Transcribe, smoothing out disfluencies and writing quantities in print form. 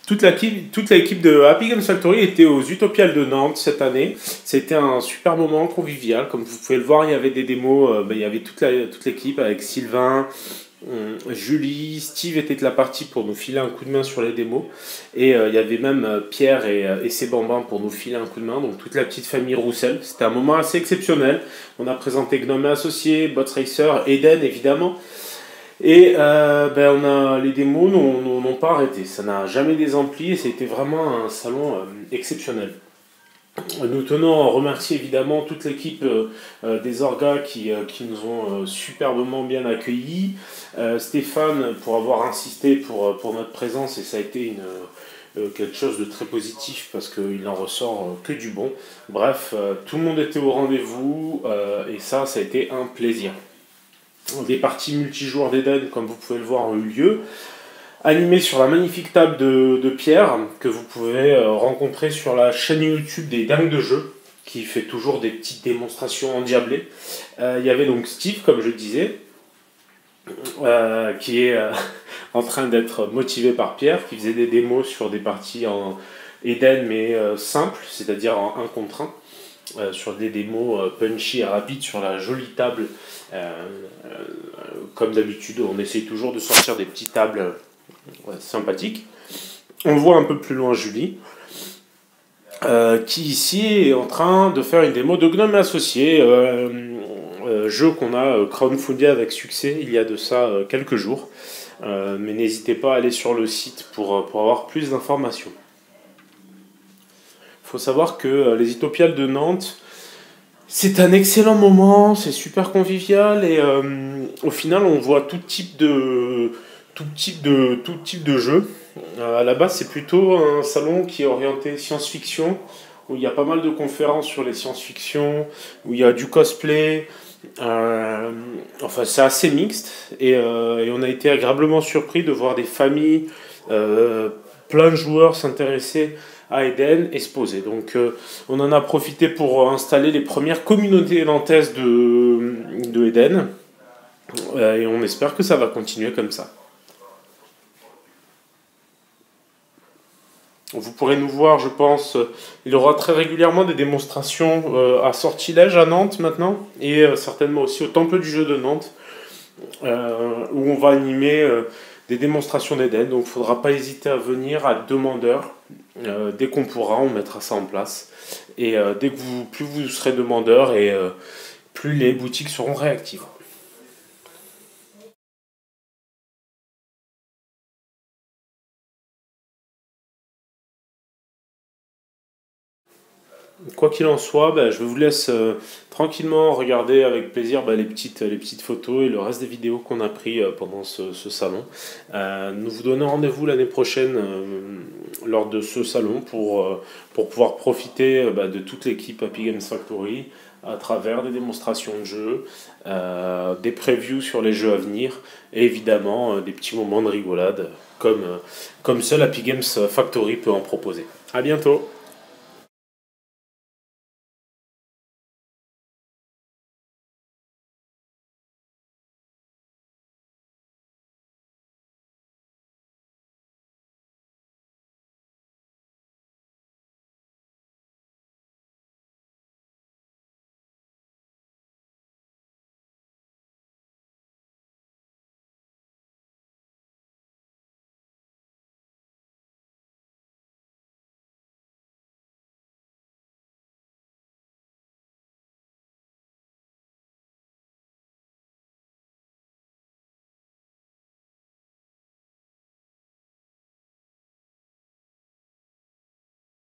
Toute l'équipe de Happy Games Factory était aux Utopiales de Nantes cette année. C'était un super moment convivial. Comme vous pouvez le voir, il y avait des démos. Il y avait toute l'équipe avec Sylvain, Julie, Steve était de la partie pour nous filer un coup de main sur les démos. Et il y avait même Pierre et ses bambins pour nous filer un coup de main. Donc toute la petite famille Roussel. C'était un moment assez exceptionnel. On a présenté Gnome et Associés, Bots Racer, Eden évidemment. Et les démos n'ont pas arrêté. Ça n'a jamais désempli et c'était vraiment un salon exceptionnel. Nous tenons à remercier évidemment toute l'équipe des orgas qui nous ont superbement bien accueillis. Stéphane pour avoir insisté pour notre présence et ça a été quelque chose de très positif parce qu'il n'en ressort que du bon. Bref, tout le monde était au rendez-vous et ça a été un plaisir. Des parties multijoueurs d'Eden, comme vous pouvez le voir, ont eu lieu, animées sur la magnifique table de Pierre, que vous pouvez rencontrer sur la chaîne YouTube des Dingues de Jeux, qui fait toujours des petites démonstrations endiablées. Il y avait donc Steve, comme je disais, qui est en train d'être motivé par Pierre, qui faisait des démos sur des parties en Eden, mais simples, c'est-à-dire en 1 contre 1. Sur des démos punchy et rapides sur la jolie table. Comme d'habitude, on essaye toujours de sortir des petites tables sympathiques. On voit un peu plus loin Julie, qui ici est en train de faire une démo de Gnome et Associés, jeu qu'on a crowdfundé avec succès il y a de ça quelques jours. Mais n'hésitez pas à aller sur le site pour avoir plus d'informations. Il faut savoir que les Utopiales de Nantes, c'est un excellent moment, c'est super convivial et au final on voit tout type de jeux. À la base c'est plutôt un salon qui est orienté science-fiction, où il y a pas mal de conférences sur les science-fiction, où il y a du cosplay. Enfin c'est assez mixte et on a été agréablement surpris de voir des familles, plein de joueurs s'intéresser à Eden et se poser. Donc on en a profité pour installer les premières communautés nantaises de Eden et on espère que ça va continuer comme ça. Vous pourrez nous voir, je pense, il y aura très régulièrement des démonstrations à Sortilège à Nantes maintenant et certainement aussi au Temple du Jeu de Nantes où on va animer des démonstrations d'Eden. Donc il ne faudra pas hésiter à venir à demandeur. Dès qu'on pourra, on mettra ça en place. Et plus vous serez demandeur, et plus les boutiques seront réactives. Quoi qu'il en soit, je vous laisse tranquillement regarder avec plaisir les petites photos et le reste des vidéos qu'on a pris pendant ce salon. Nous vous donnons rendez-vous l'année prochaine lors de ce salon pour pouvoir profiter de toute l'équipe Happy Games Factory à travers des démonstrations de jeux, des previews sur les jeux à venir et évidemment des petits moments de rigolade comme seul Happy Games Factory peut en proposer. A bientôt!